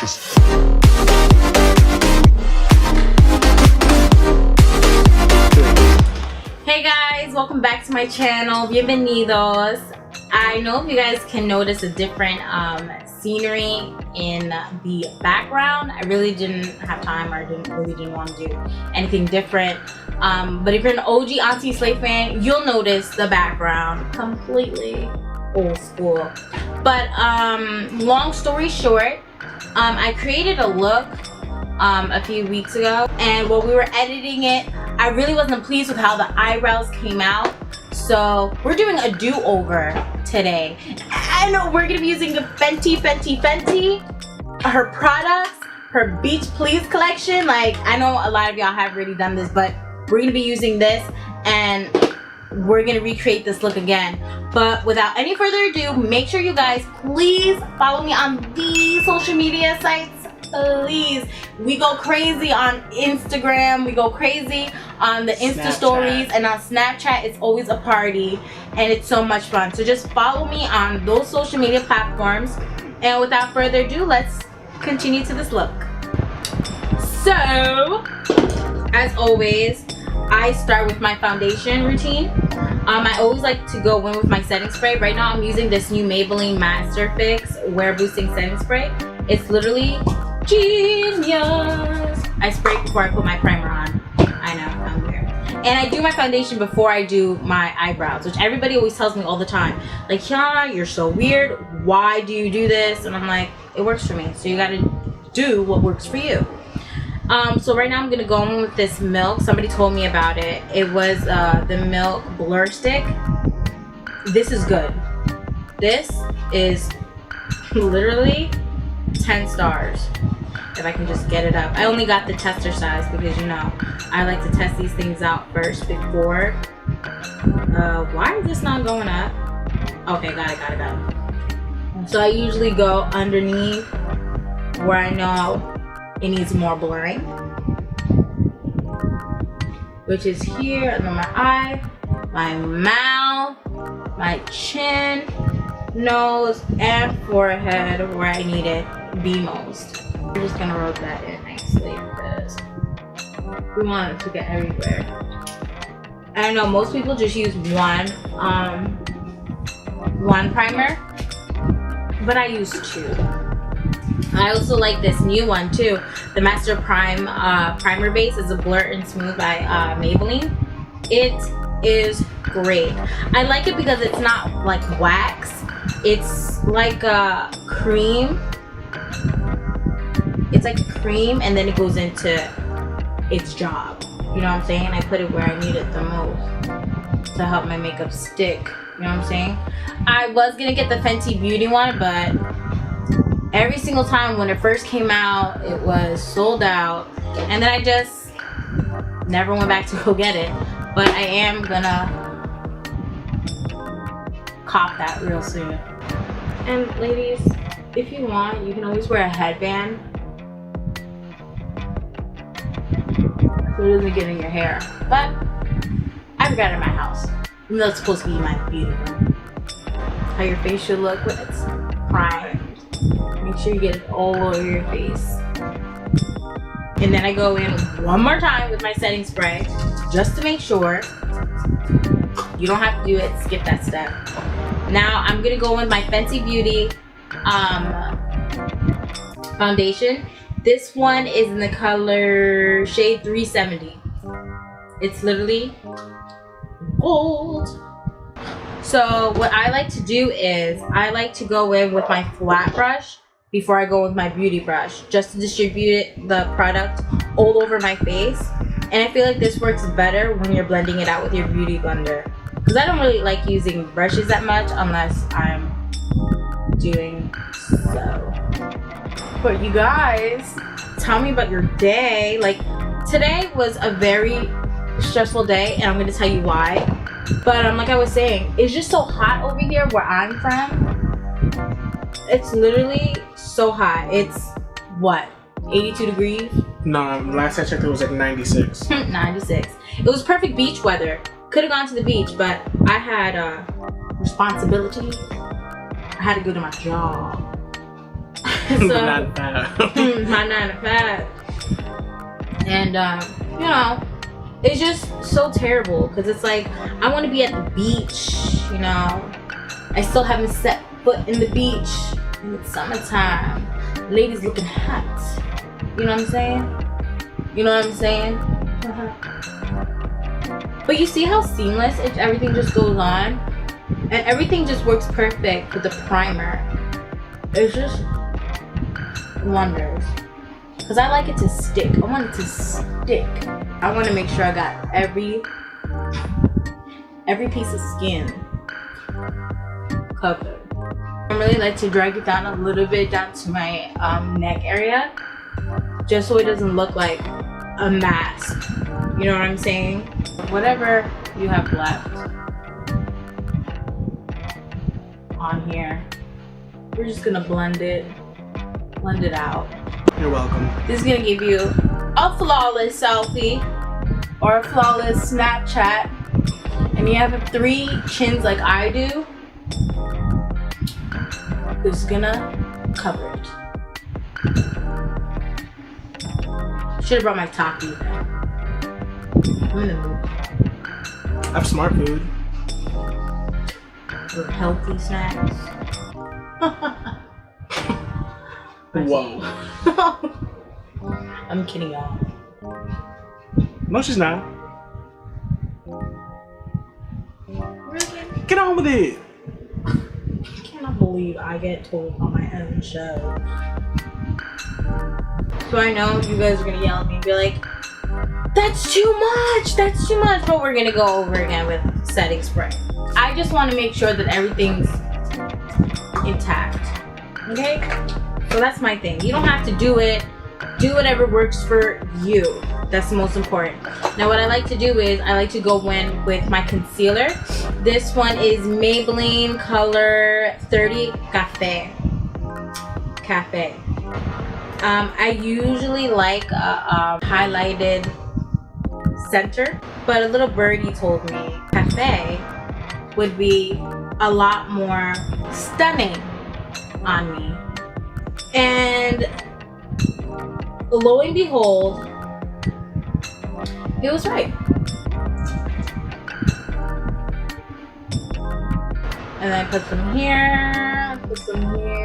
delicious. Hey guys, welcome back to my channel. Bienvenidos. I know if you guys can notice a different scenery in the background. I really didn't have time, or really didn't want to do anything different. But if you're an OG Auntyslayy fan, you'll notice the background completely old school. But long story short, I created a look a few weeks ago, and while we were editing it, I really wasn't pleased with how the eyebrows came out. So we're doing a do-over today. I know we're gonna be using the Fenty, her products, her Beach Please collection. Like, I know a lot of y'all have already done this, but we're gonna be using this and we're gonna recreate this look again. But without any further ado, make sure you guys please follow me on these social media sites. Please, we go crazy on Instagram, we go crazy on the Insta stories, and on Snapchat it's always a party and it's so much fun. So just follow me on those social media platforms, and without further ado, let's continue to this look. So as always, I start with my foundation routine. I always like to go in with my setting spray. Right now I'm using this new Maybelline Master Fix Wear Boosting Setting Spray. It's literally genius. I spray before I put my primer on. I know, I'm weird. And I do my foundation before I do my eyebrows, which everybody always tells me all the time. Like, Kiana, you're so weird. Why do you do this? And I'm like, it works for me. So you gotta do what works for you. So right now I'm gonna go in with this Milk. Somebody told me about it. It was the Milk Blur Stick. This is good. This is literally 10 stars. If I can just get it up. I only got the tester size because, you know, I like to test these things out first before. Why is this not going up? Okay, got it. So I usually go underneath where I know it needs more blurring, which is here under my eye, my mouth, my chin, nose, and forehead where I need it the most. We're just gonna rub that in nicely because we want it to get everywhere. I know most people just use one primer, but I use two. I also like this new one too. The Master Prime Primer Base is a Blur and Smooth by Maybelline. It is great. I like it because it's not like wax. It's like a cream. It's like a cream, and then it goes into its job. You know what I'm saying? I put it where I need it the most to help my makeup stick. You know what I'm saying? I was gonna get the Fenty Beauty one, but every single time when it first came out, it was sold out, and then I just never went back to go get it. But I am gonna cop that real soon. And ladies, if you want, you can always wear a headband so it doesn't get in your hair. But I've got it in my house. And that's supposed to be my beauty room. How your face should look when it's primed. Make sure you get it all over your face. And then I go in one more time with my setting spray just to make sure. You don't have to do it, skip that step. Now I'm gonna go with my Fenty Beauty foundation. This one is in the color shade 370. It's literally gold. So what I like to do is I like to go in with my flat brush before I go with my beauty brush, just to distribute the product all over my face. And I feel like this works better when you're blending it out with your beauty blender, because I don't really like using brushes that much unless I'm doing so. But you guys, tell me about your day. Like, today was a very stressful day, and I'm gonna tell you why. But like I was saying, it's just so hot over here where I'm from. It's literally so hot. It's what, 82 degrees? No, last I checked it was like 96. 96. It was perfect beach weather. Could have gone to the beach, but I had responsibility. I had to go to my job. So, not bad. my 9 to 5. And you know, it's just so terrible because it's like I want to be at the beach, you know. I still haven't set foot in the beach and it's summertime. Ladies looking hot. You know what I'm saying? You know what I'm saying? But you see how seamless everything just goes on? And everything just works perfect with the primer. It's just wonders. Because I like it to stick. I want it to stick. I want to make sure I got every piece of skin covered. I really like to drag it down a little bit down to my neck area. Just so it doesn't look like a mask. You know what I'm saying? Whatever you have left on here, we're just gonna blend it out. You're welcome. This is gonna give you a flawless selfie or a flawless Snapchat, and you have 3 chins like I do. This is gonna cover it. Should have brought my top either. I'm in the mood. I have smart food. With healthy snacks. Whoa. I'm kidding y'all. No, she's not. Really? Get on with it. I cannot believe I get told on my own show. So I know you guys are gonna yell at me and be like, that's too much, but we're gonna go over again with setting spray. I just want to make sure that everything's intact. Okay? So that's my thing. You don't have to do it. Do whatever works for you. That's the most important. Now what I like to do is I like to go in with my concealer. This one is Maybelline Color 30 Cafe. I usually like a highlighted center, but a little birdie told me Cafe would be a lot more stunning on me. And lo and behold, it was right. And then I put some here,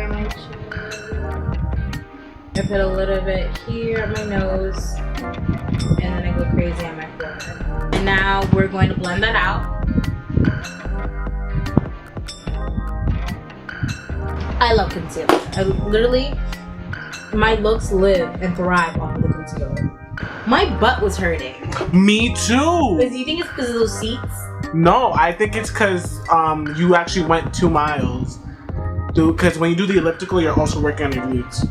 my chin. I put a little bit here on my nose, and then I go crazy on my forehead. And now we're going to blend that out. I love concealer. I literally, my looks live and thrive off of the concealer. My butt was hurting. Me too. Do you think it's because of those seats? No, I think it's because you actually went 2 miles. Because when you do the elliptical, you're also working on your glutes.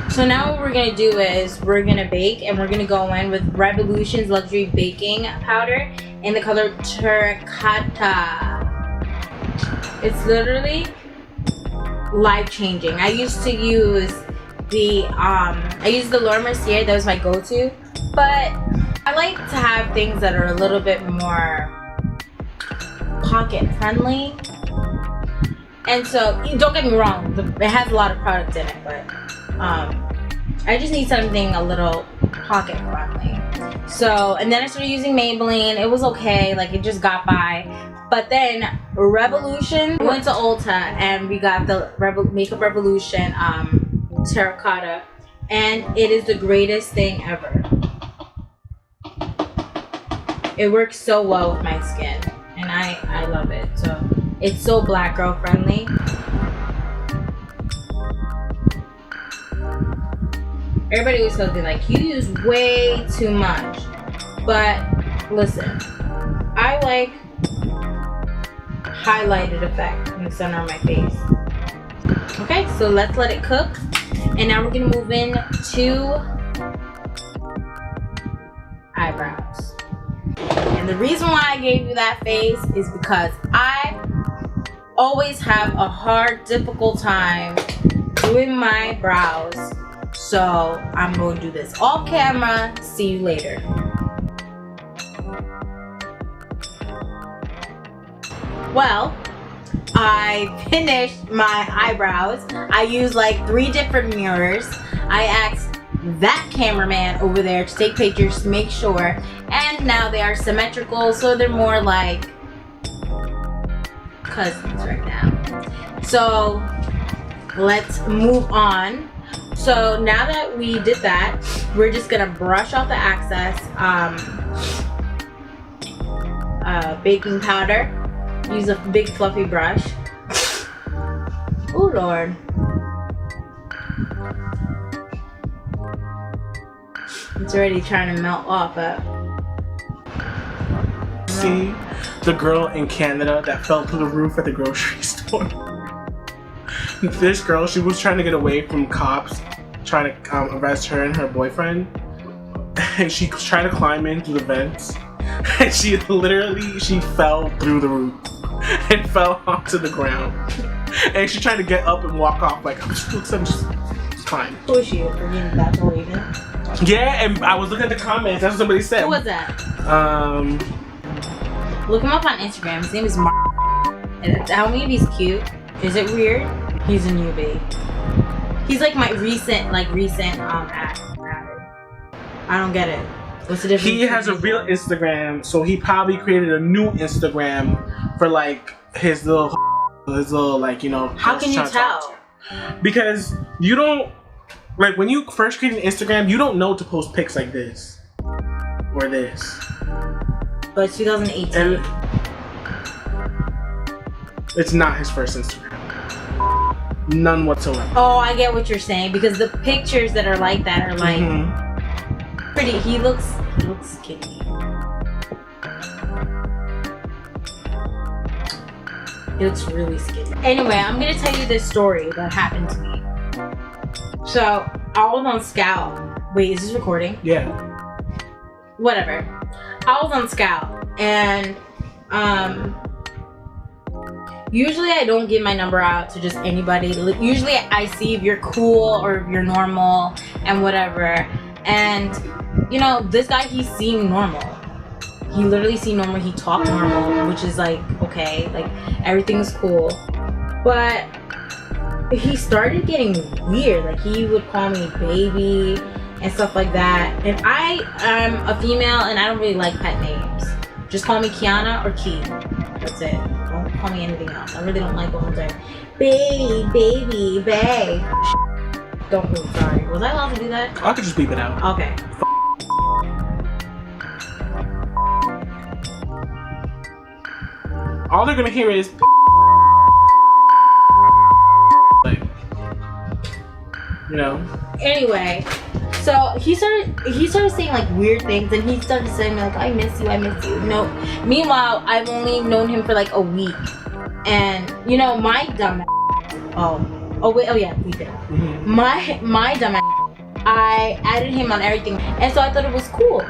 So now what we're gonna do is we're gonna bake, and we're gonna go in with Revolution's Luxury Baking Powder in the color Terracotta. It's literally life-changing. I used to use the Laura Mercier. That was my go-to, but I like to have things that are a little bit more pocket-friendly. And so, don't get me wrong, it has a lot of product in it, but I just need something a little pocket friendly. So, and then I started using Maybelline. It was okay, like it just got by. But then Revolution, we went to Ulta and we got the Makeup Revolution Terracotta, and it is the greatest thing ever. It works so well with my skin, and I love it. So it's so black girl friendly. Everybody always tells me like, you use way too much. But listen, I like highlighted effect in the center of my face. Okay, so let's let it cook. And now we're gonna move in to eyebrows. And the reason why I gave you that face is because I always have a hard, difficult time doing my brows. So I'm going to do this off camera. See you later. Well, I finished my eyebrows. I used like 3 different mirrors. I asked that cameraman over there to take pictures to make sure, and now they are symmetrical, so they're more like cousins right now. So let's move on. So now that we did that, we're just gonna brush off the excess baking powder. Use a big fluffy brush. Oh Lord. It's already trying to melt off, but see the girl in Canada that fell through the roof at the grocery store. This girl, she was trying to get away from cops trying to arrest her and her boyfriend, and she was trying to climb in through the vents, and she fell through the roof and fell onto the ground, and she tried to get up and walk off like I'm just fine. Who is she? For being that to leave it? Yeah, and I was looking at the comments. That's what somebody said. Who was that? Look him up on Instagram. His name is Mark. And tell me if he's cute. Is it weird? He's a newbie. He's like my recent ad. I don't get it. What's the difference? He has a real Instagram, so he probably created a new Instagram for like his little like, you know. How can you tell? Because you don't, like, when you first create an Instagram, you don't know to post pics like this or this. But it's 2018. And it's not his first Instagram. None whatsoever. Oh, I get what you're saying, because the pictures that are like that are like pretty. He looks skinny. He looks really skinny. Anyway, I'm gonna tell you this story that happened to me. So I was on Skout. Wait, is this recording? Yeah. Whatever. I was on Skout, and usually I don't give my number out to just anybody. Usually I see if you're cool or if you're normal and whatever. And you know, this guy, he seemed normal. He literally seemed normal. He talked normal, which is like, okay, like everything's cool. But he started getting weird. Like, he would call me baby and stuff like that. And I am a female and I don't really like pet names. Just call me Kiana or Key. That's it. Don't call me anything else. I really don't like the whole thing. Baby, babe. Don't move, sorry. Was I allowed to do that? I could just beep it out. Okay. All they're gonna hear is like, you know. Anyway, so he started saying like weird things, and he started saying like, I miss you. No. Meanwhile, I've only known him for like a week, and you know, my dumb my dumb I added him on everything, and so I thought it was cool.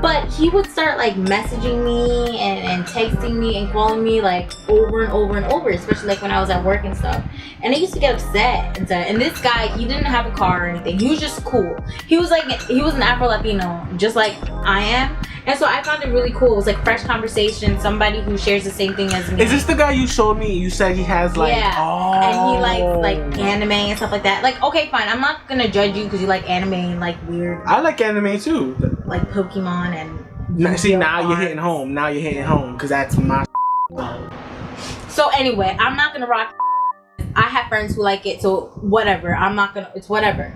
But he would start like messaging me and texting me and calling me like over and over, especially like when I was at work and stuff. And I used to get upset and stuff. And this guy, he didn't have a car or anything. He was just cool. He was an Afro-Latino, just like I am. And so I found it really cool. It was like fresh conversation, somebody who shares the same thing as me. Is this the guy you showed me? You said he has like, and he likes like anime and stuff like that. Like, okay, fine, I'm not gonna judge you because you like anime and like weird. I like anime too. Like Pokemon and. Now you're hitting home. Now you're hitting home because that's my. So anyway, I'm not gonna rock. I have friends who like it, so whatever. It's whatever.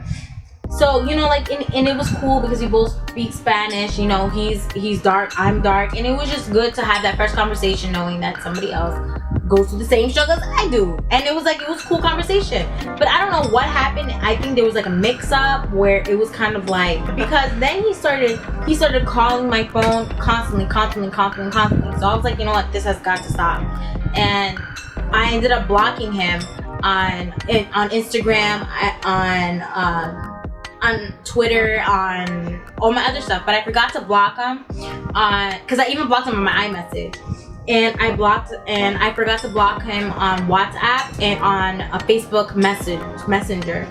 So, you know, like, and it was cool because we both speak Spanish. You know, he's dark, I'm dark, and it was just good to have that fresh conversation, knowing that somebody else goes through the same struggles I do. And it was cool conversation. But I don't know what happened. I think there was like a mix-up where it was kind of like, because then he started calling my phone constantly. So I was like, you know what, this has got to stop. And I ended up blocking him on Instagram, on Twitter, on all my other stuff, but I forgot to block him because I even blocked him on my iMessage, and I forgot to block him on WhatsApp and on a Facebook Messenger.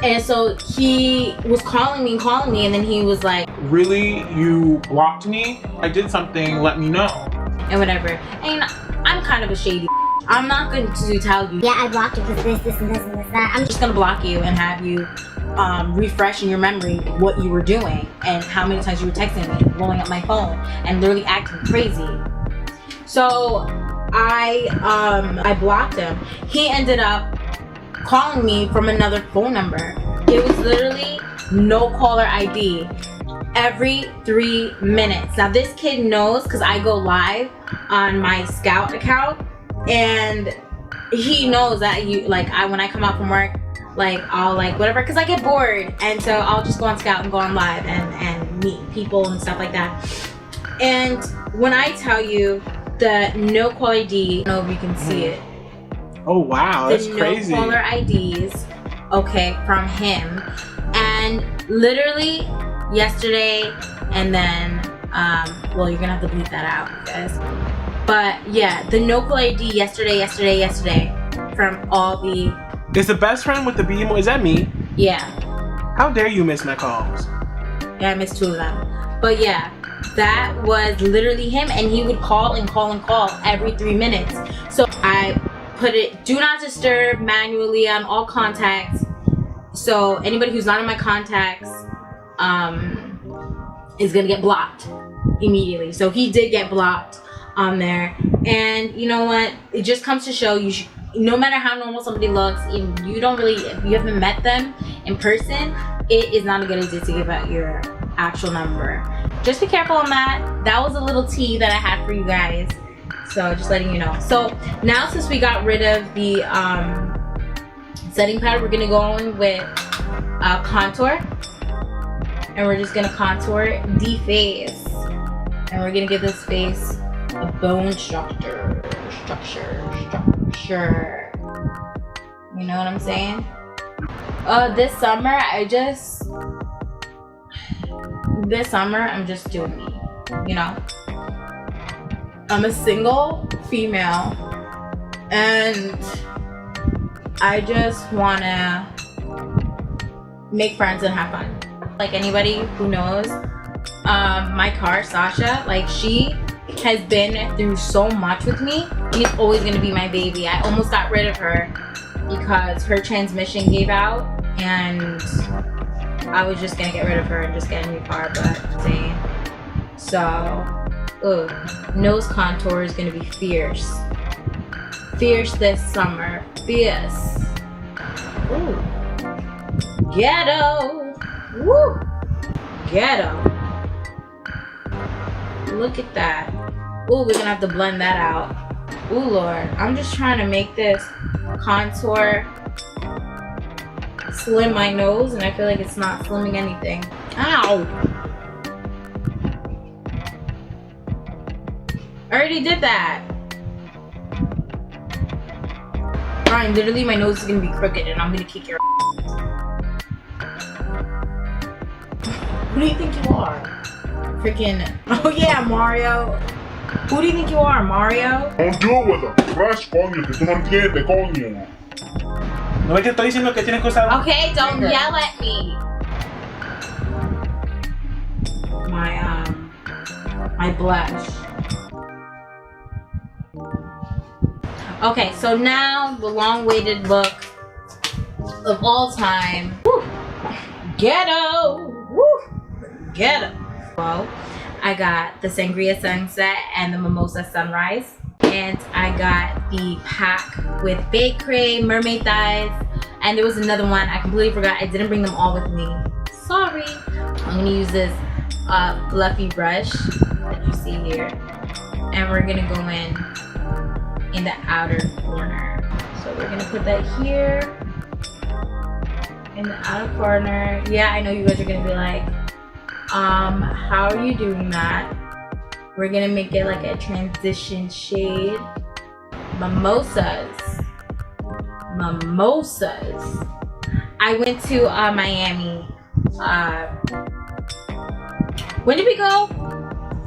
And so he was calling me, and then he was like, "Really? You blocked me? I did something. Let me know." And whatever. And I I'm kind of a shady. I'm not going to tell you, yeah, I blocked you because of this, and this, and this, that. I'm just gonna block you and have you refresh in your memory what you were doing and how many times you were texting me, blowing up my phone, and literally acting crazy. So I blocked him. He ended up calling me from another phone number. It was literally no caller ID every 3 minutes. Now this kid knows because I go live on my Skout account, and he knows that when I come out from work, like I'll like whatever, because I get bored, and so I'll just go on Skout and go on live and meet people and stuff like that. And when I tell you the no caller ID, I don't know if you can see it. Oh wow, that's crazy. No caller IDs, okay, from him, and literally yesterday, and then well, you're gonna have to bleep that out, guys. But yeah, the no caller ID yesterday from all the. Is the best friend with the B emoji? Is that me? Yeah. How dare you miss my calls? Yeah, I missed 2 of them. But yeah, that was literally him, and he would call and call and call every 3 minutes. So I put it do not disturb manually on all contacts. So anybody who's not in my contacts is gonna get blocked immediately. So he did get blocked on there, and you know what? It just comes to show you should. No matter how normal somebody looks, if you haven't met them in person, it is not a good idea to give out your actual number. Just be careful on that. That was a little tea that I had for you guys. So just letting you know. So now since we got rid of the setting powder, we're gonna go in with contour. And we're just gonna contour the face. And we're gonna give this face a bone structure. You know what I'm saying? This summer I'm just doing me, you know? I'm a single female, and I just wanna make friends and have fun. Like anybody who knows, my car, Sasha, like she has been through so much with me. She's always gonna be my baby. I almost got rid of her because her transmission gave out, and I was just gonna get rid of her and just get a new car, but insane. So, nose contour is gonna be fierce. Fierce this summer. Fierce. Ooh. Ghetto. Woo. Ghetto. Look at that. Ooh, we're gonna have to blend that out. Ooh, Lord. I'm just trying to make this contour slim my nose, and I feel like it's not slimming anything. Ow! I already did that. Ryan, literally my nose is gonna be crooked and I'm gonna kick your ass. Who do you think you are? Freaking, oh yeah, Mario. Who do you think you are, Mario? Don't deal with him. Fresh, coño, que tú no entiendes, coño. No es que estoy diciendo que tienes que usar. Okay, don't yell at me. My blush. Okay, so now the long-awaited look of all time. Woo. Ghetto. Woo. Ghetto. Well, I got the Sangria Sunset and the Mimosa Sunrise. And I got the pack with Baked Cream, Mermaid Thighs, and there was another one. I completely forgot. I didn't bring them all with me. Sorry. I'm gonna use this fluffy brush that you see here. And we're gonna go in the outer corner. So we're gonna put that here in the outer corner. Yeah, I know you guys are gonna be like, how are you doing that? We're gonna make it like a transition shade. Mimosas. I went to Miami. When did we go?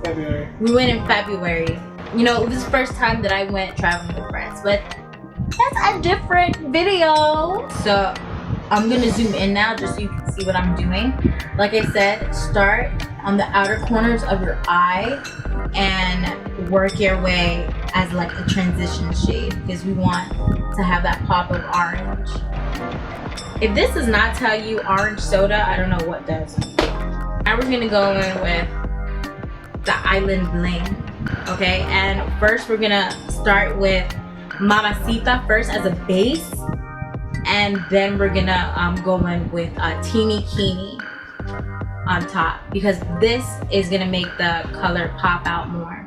February. We went in February. You know, it was the first time that I went traveling with friends, but that's a different video. So I'm gonna zoom in now just so you can see what I'm doing. Like I said, start on the outer corners of your eye and work your way as like a transition shade because we want to have that pop of orange. If this does not tell you orange soda, I don't know what does. Now we're gonna go in with the Island Bling, okay? And first we're gonna start with Mamacita first as a base, and then we're gonna go in with Teeny Keeny on top because this is gonna make the color pop out more.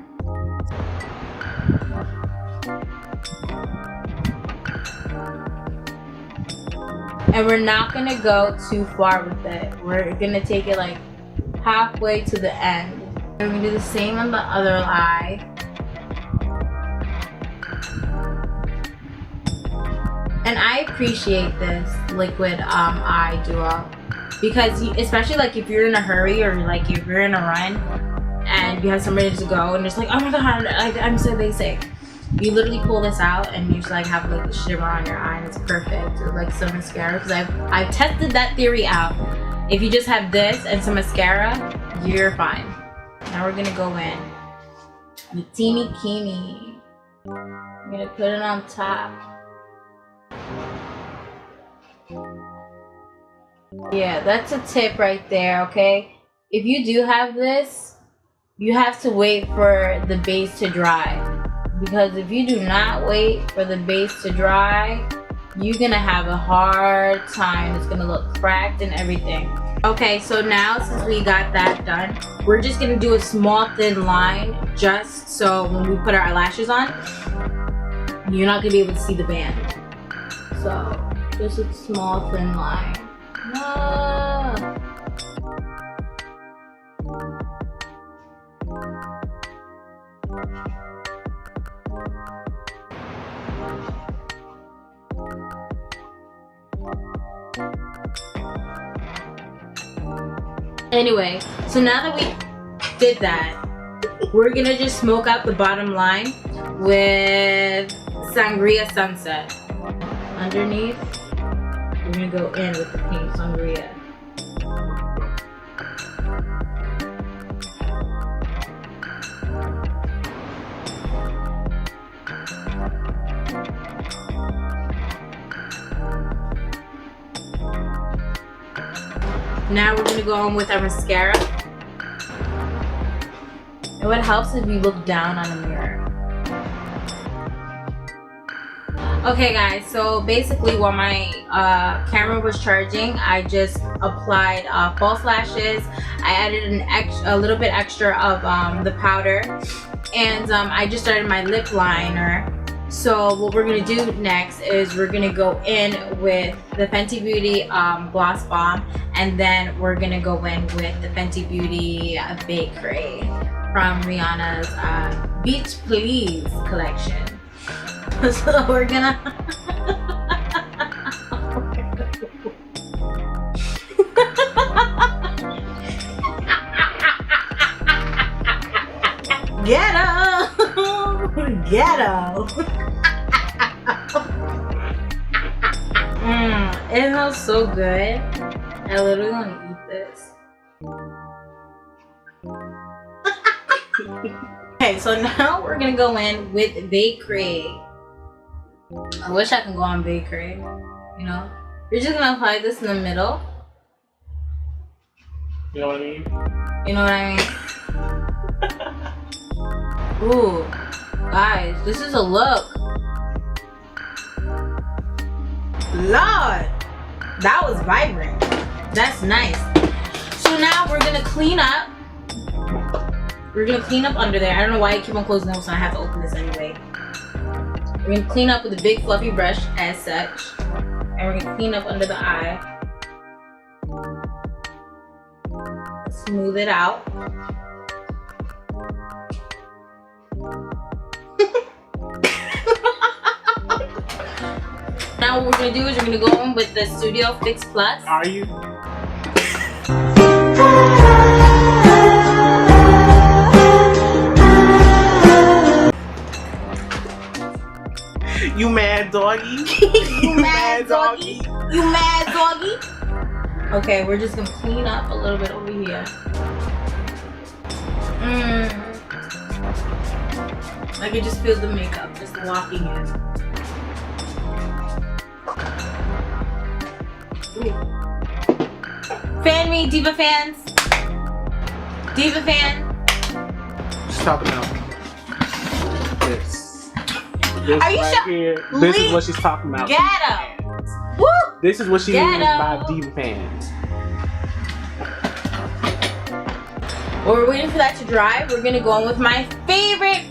And we're not gonna go too far with it. We're gonna take it like halfway to the end. And we're gonna do the same on the other eye. And I appreciate this liquid eye duo because especially like if you're in a hurry or like if you're in a run and you have somewhere to go and it's like, oh my god, I'm so basic. You literally pull this out and you just like have like the shimmer on your eye and it's perfect with like some mascara because I've tested that theory out. If you just have this and some mascara, you're fine. Now we're gonna go in with Teeny Keeny. I'm gonna put it on top. Yeah, that's a tip right there, okay? If you do have this, you have to wait for the base to dry. Because if you do not wait for the base to dry, you're gonna have a hard time. It's gonna look cracked and everything. Okay, so now since we got that done, we're just gonna do a small thin line just so when we put our eyelashes on, you're not gonna be able to see the band. So just a small thin line. Ah. Anyway, so now that we did that, we're gonna just smoke out the bottom line with Sangria Sunset. Underneath, we're gonna go in with the pink Sangria. Now we're gonna go on with our mascara. And what helps if you look down on a mirror. Okay guys, so basically while my camera was charging, I just applied false lashes. I added a little bit extra of the powder, and I just started my lip liner. So what we're gonna do next is we're gonna go in with the Fenty Beauty Gloss Bomb, and then we're gonna go in with the Fenty Beauty Bakery from Rihanna's Beach Please collection. So we're gonna ghetto. It smells so good. I literally want to eat this. Okay, so now we're gonna go in with Bakery. I wish I could go on Bakery. You know, you're just gonna apply this in the middle. You know what I mean? You know what I mean? Ooh, guys, this is a look. Lord, that was vibrant. That's nice. So now we're gonna clean up. We're gonna clean up under there. I don't know why I keep on closing them, so I have to open this anyway. We're gonna clean up with a big fluffy brush as such. And we're gonna clean up under the eye. Smooth it out. Now what we're gonna do is we're gonna go in with the Studio Fix Plus. Are you? You mad doggy? You mad doggy? You mad doggy? Okay, we're just gonna clean up a little bit over here. I can just feel the makeup just locking in. Ooh. Fan me, Diva fans. Diva fan. Just talking about this. This Are you right sure? here. This is what she's talking about. Get 'em. Woo! This is what she Get means 'em. by Diva fans. While we're waiting for that to dry, we're gonna go on with my favorite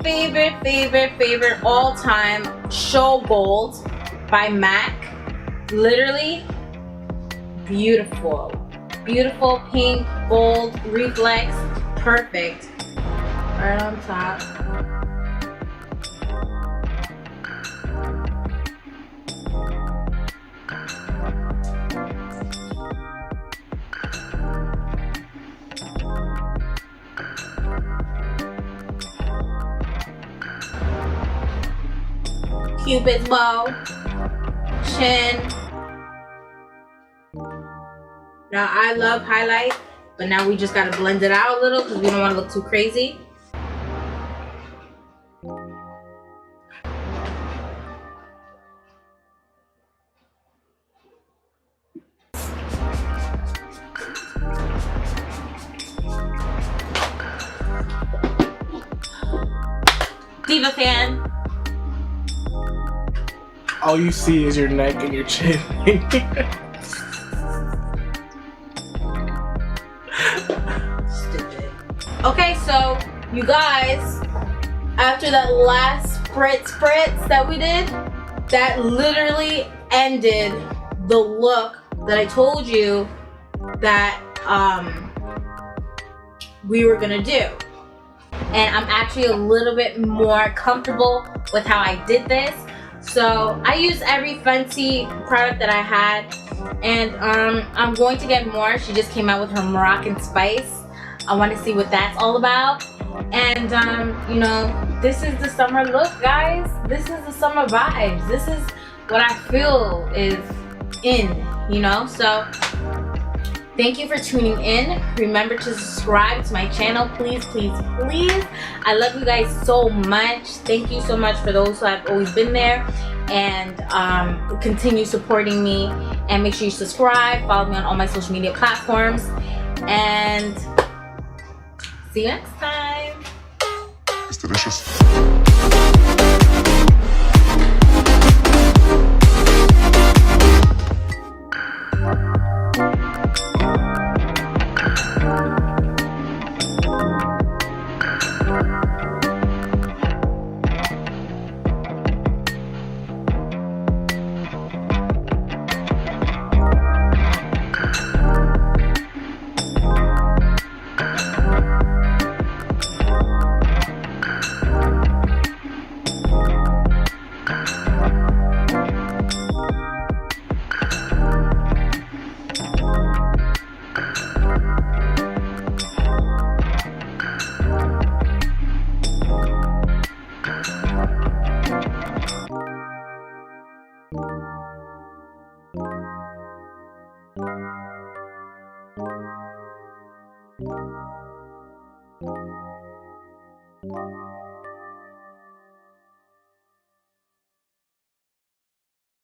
all-time Show Gold by MAC. Literally beautiful. Beautiful pink, gold, reflex, perfect. Right on top. Cupid's bow, chin. Now I love highlight, but now we just gotta blend it out a little because we don't want to look too crazy. Diva fan. All you see is your neck and your chin. Stupid. Okay, so you guys, after that last spritz that we did, that literally ended the look that I told you that we were gonna do. And I'm actually a little bit more comfortable with how I did this. So I used every Fenty product that I had, and I'm going to get more. She just came out with her Moroccan Spice. I want to see what that's all about. And you know, this is the summer look, guys. This is the summer vibes. This is what I feel is in, you know. So thank you for tuning in. Remember to subscribe to my channel, please. I love you guys so much. Thank you so much for those who have always been there and continue supporting me. And make sure you subscribe, follow me on all my social media platforms, and see you next time. It's delicious. Thank you.